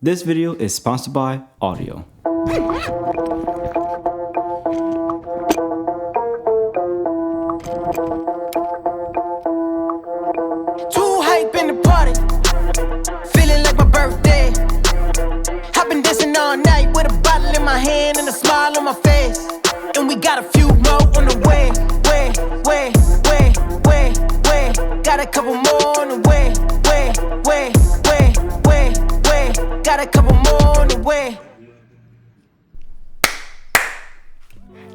This video is sponsored by Audiio. Too hype in the party, feeling like my birthday. I've been dancing all night with a bottle in my hand and a smile on my face. And we got a few more on the way, way. Got a couple more on the way, way. Got a couple more on the way.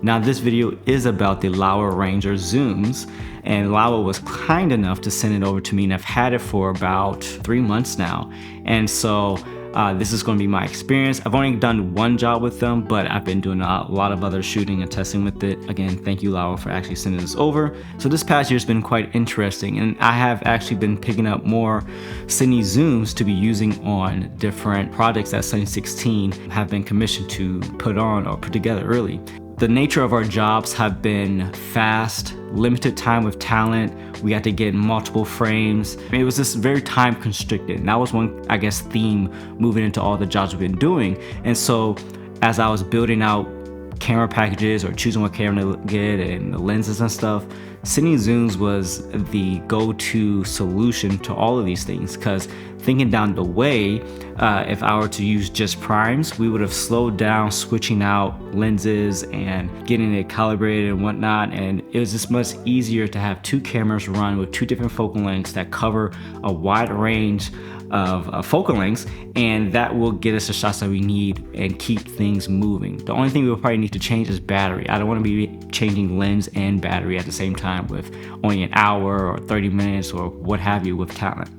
Now this video is about the Laowa Ranger zooms, and Laowa was kind enough to send it over to me, and I've had it for about 3 months now. And so this is going to be my experience. I've only done one job with them, but I've been doing a lot of other shooting and testing with it. Again, thank you Laowa for actually sending this over. So this past year has been quite interesting, and I have actually been picking up more Cine zooms to be using on different projects that Cine 16 have been commissioned to put on or put together really. The nature of our jobs have been fast, limited time with talent. We had to get multiple frames. It was just very time constricted. And that was one, I guess, theme moving into all the jobs we've been doing. And so as I was building out camera packages or choosing what camera to get and the lenses and stuff, Cine Zooms was the go-to solution to all of these things, because thinking down the way, if I were to use just primes, we would have slowed down switching out lenses and getting it calibrated and whatnot, and it was just much easier to have two cameras run with two different focal lengths that cover a wide range of focal lengths, and that will get us the shots that we need and keep things moving. The only thing we'll probably need to change is battery. I don't want to be changing lens and battery at the same time with only an hour or 30 minutes or what have you with talent.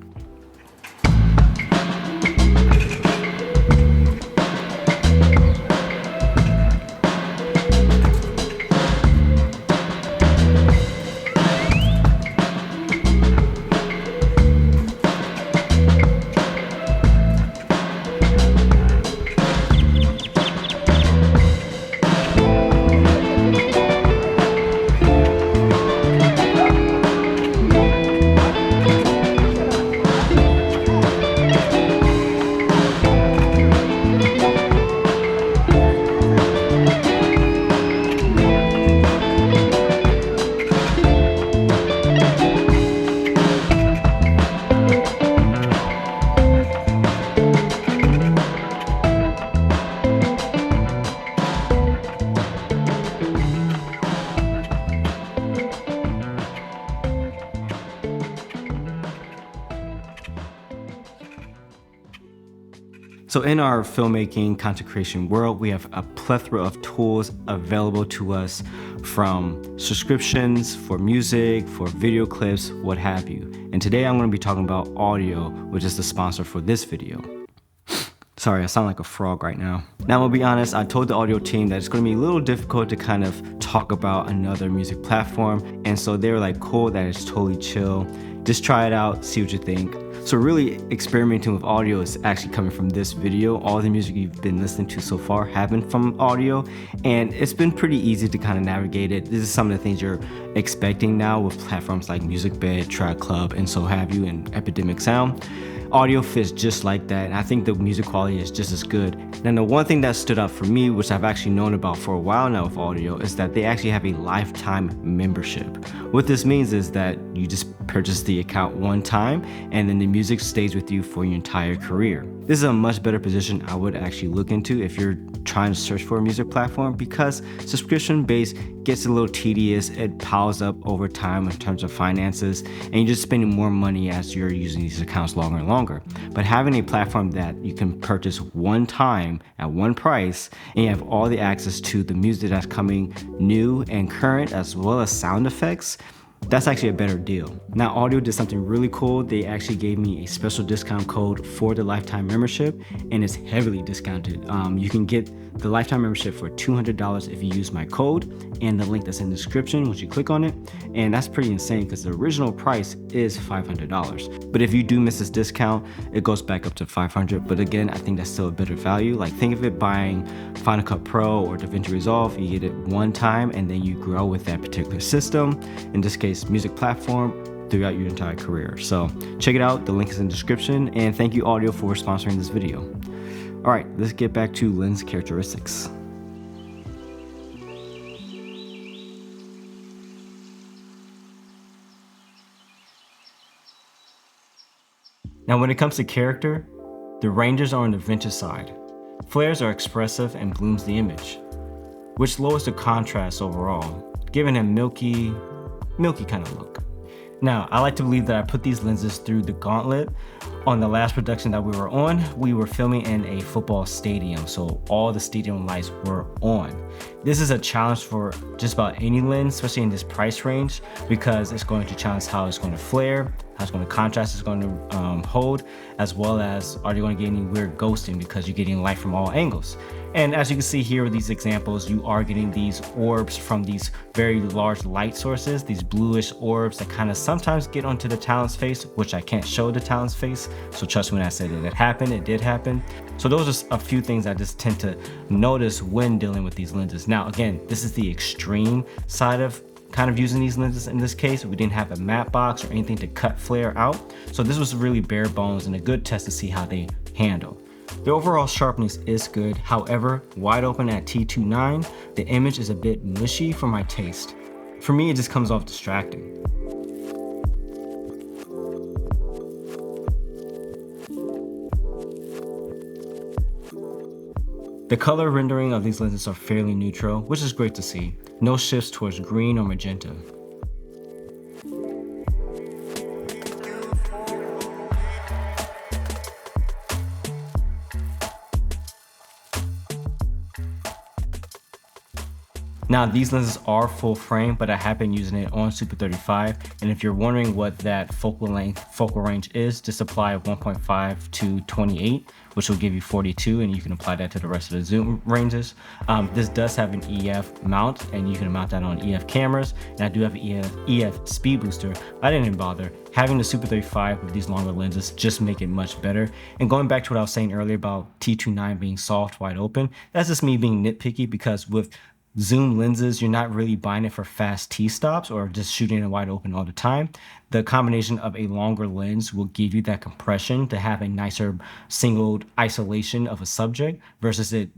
So in our filmmaking content creation world, we have a plethora of tools available to us, from subscriptions for music, for video clips, what have you. And today I'm going to be talking about Audiio, which is the sponsor for this video. Sorry, I sound like a frog right now. Now, I'll be honest, I told the Audiio team that it's going to be a little difficult to kind of talk about another music platform. And so they were like, cool, that is totally chill. Just try it out, see what you think. So really experimenting with Audiio is actually coming from this video. All the music you've been listening to so far have been from Audiio, and it's been pretty easy to kind of navigate it. This is some of the things you're expecting now with platforms like MusicBed, Track Club, and so have you, and Epidemic Sound. Audiio fits just like that, and I think the music quality is just as good. And the one thing that stood out for me, which I've actually known about for a while now with Audiio, is that they actually have a lifetime membership. What this means is that you just purchase the account one time, and then the music stays with you for your entire career. This is a much better position I would actually look into if you're trying to search for a music platform, because subscription-based gets a little tedious. It piles up over time in terms of finances, and you're just spending more money as you're using these accounts longer and longer. But having a platform that you can purchase one time at one price, and you have all the access to the music that's coming new and current, as well as sound effects, that's actually a better deal. Now, Audiio did something really cool. They actually gave me a special discount code for the lifetime membership, and it's heavily discounted. You can get the lifetime membership for $200 if you use my code and the link that's in the description once you click on it. And that's pretty insane because the original price is $500. But if you do miss this discount, it goes back up to $500. But again, I think that's still a better value. Like, think of it buying Final Cut Pro or DaVinci Resolve. You get it one time and then you grow with that particular system. In this case, music platform, throughout your entire career. So check it out. The link is in the description. And thank you, Audiio, for sponsoring this video. All right, let's get back to lens characteristics. Now, when it comes to character, the Rangers are on the vintage side. Flares are expressive and blooms the image, which lowers the contrast overall, giving a milky kind of look. Now, I like to believe that I put these lenses through the gauntlet. On the last production that we were filming in a football stadium, so all the stadium lights were on. This is a challenge for just about any lens, especially in this price range, because it's going to challenge how it's going to flare, how it's going to contrast, it's going to hold, as well as are you going to get any weird ghosting because you're getting light from all angles. And as you can see here with these examples, you are getting these orbs from these very large light sources, these bluish orbs that kind of sometimes get onto the talent's face, which I can't show the talent's face. So trust me when I say that it happened, it did happen. So those are a few things I just tend to notice when dealing with these lenses. Now, again, this is the extreme side of kind of using these lenses. In this case, we didn't have a matte box or anything to cut flare out. So this was really bare bones and a good test to see how they handle. The overall sharpness is good. However, wide open at T2.9, the image is a bit mushy for my taste. For me, it just comes off distracting. The color rendering of these lenses are fairly neutral, which is great to see. No shifts towards green or magenta. Now, these lenses are full frame, but I have been using it on Super 35. And if you're wondering what that focal range is, just apply 1.5 to 28, which will give you 42, and you can apply that to the rest of the zoom ranges. This does have an EF mount, and you can mount that on EF cameras. And I do have an EF speed booster. I didn't bother. Having the Super 35 with these longer lenses just make it much better. And going back to what I was saying earlier about T2.9 being soft, wide open, that's just me being nitpicky, because with zoom lenses, you're not really buying it for fast T-stops or just shooting it wide open all the time. The combination of a longer lens will give you that compression to have a nicer singled isolation of a subject versus it,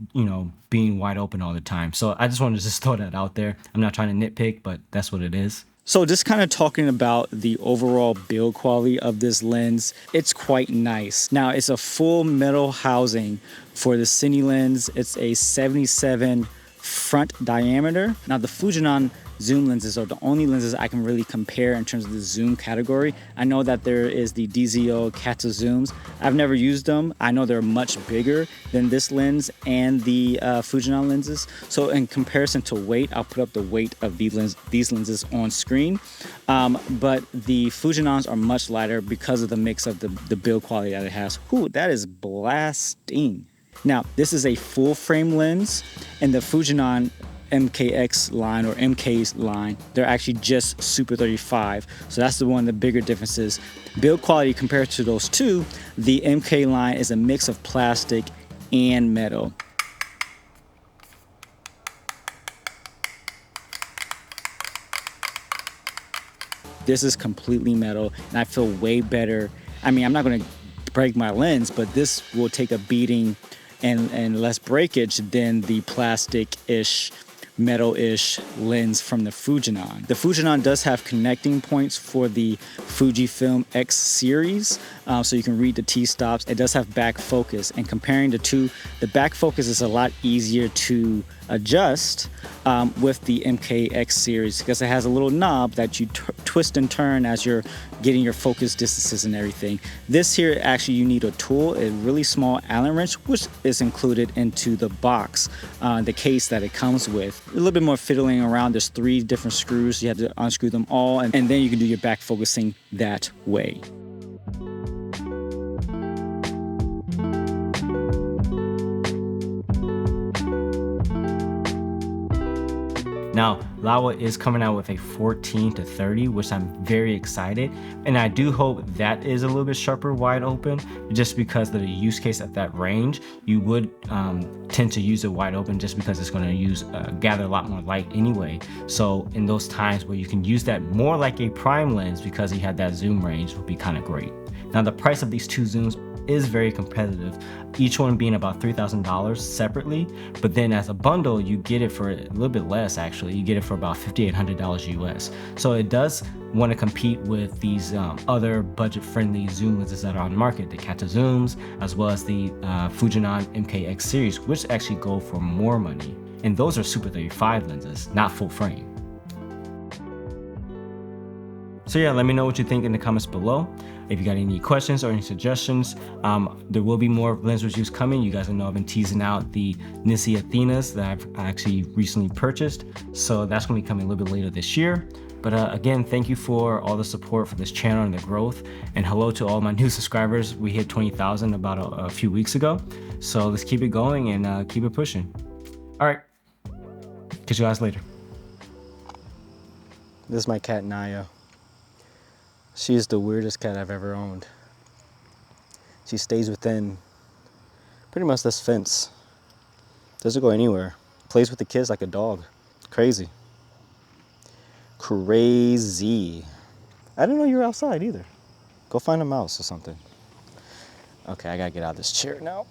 being wide open all the time. So I just wanted to just throw that out there. I'm not trying to nitpick, but that's what it is. So just kind of talking about the overall build quality of this lens, it's quite nice. Now, it's a full metal housing for the Cine lens. It's a 77 front diameter. Now, the fujinon zoom lenses are the only lenses I can really compare in terms of the zoom category. I know that there is the DZO Katsu zooms. I've never used them. I know they're much bigger than this lens and the fujinon lenses. So in comparison to weight, I'll put up the weight of these lenses on screen. But the fujinons are much lighter because of the mix of the build quality that it has. Ooh, that is blasting. Now, this is a full frame lens, and the Fujinon MKX line or MK's line, they're actually just Super 35. So that's the one of the bigger differences. Build quality compared to those two, the MK line is a mix of plastic and metal. This is completely metal, and I feel way better. I mean, I'm not going to break my lens, but this will take a beating and less breakage than the plastic-ish, metal-ish lens from the Fujinon. The Fujinon does have connecting points for the Fujifilm X series, so you can read the T-stops. It does have back focus, and comparing the two, the back focus is a lot easier to adjust with the MKX series because it has a little knob that you twist and turn as you're getting your focus distances and everything. This here, actually, you need a tool, a really small Allen wrench, which is included into the box, the case that it comes with. A little bit more fiddling around. There's 3 different screws. You have to unscrew them all, and then you can do your back focusing that way. Now, Laowa is coming out with a 14 to 30, which I'm very excited. And I do hope that is a little bit sharper wide open, just because of the use case at that range. You would tend to use it wide open just because it's going to gather a lot more light anyway. So in those times where you can use that more like a prime lens because you have that zoom range would be kind of great. Now, the price of these two zooms is very competitive, each one being about $3,000 separately, but then as a bundle, you get it for a little bit less actually. You get it for about $5,800 US. So it does want to compete with these other budget-friendly zoom lenses that are on the market, the Kata zooms, as well as the Fujinon MKX series, which actually go for more money. And those are Super 35 lenses, not full frame. So yeah, let me know what you think in the comments below. If you got any questions or any suggestions, there will be more lens reviews coming. You guys know I've been teasing out the Nissi Athenas that I've actually recently purchased. So that's gonna be coming a little bit later this year. But again, thank you for all the support for this channel and the growth. And hello to all my new subscribers. We hit 20,000 about a few weeks ago. So let's keep it going and keep it pushing. All right, catch you guys later. This is my cat, Naya. She's the weirdest cat I've ever owned. She stays within pretty much this fence. Doesn't go anywhere. Plays with the kids like a dog. Crazy. Crazy. I didn't know you were outside either. Go find a mouse or something. Okay, I gotta get out of this chair now.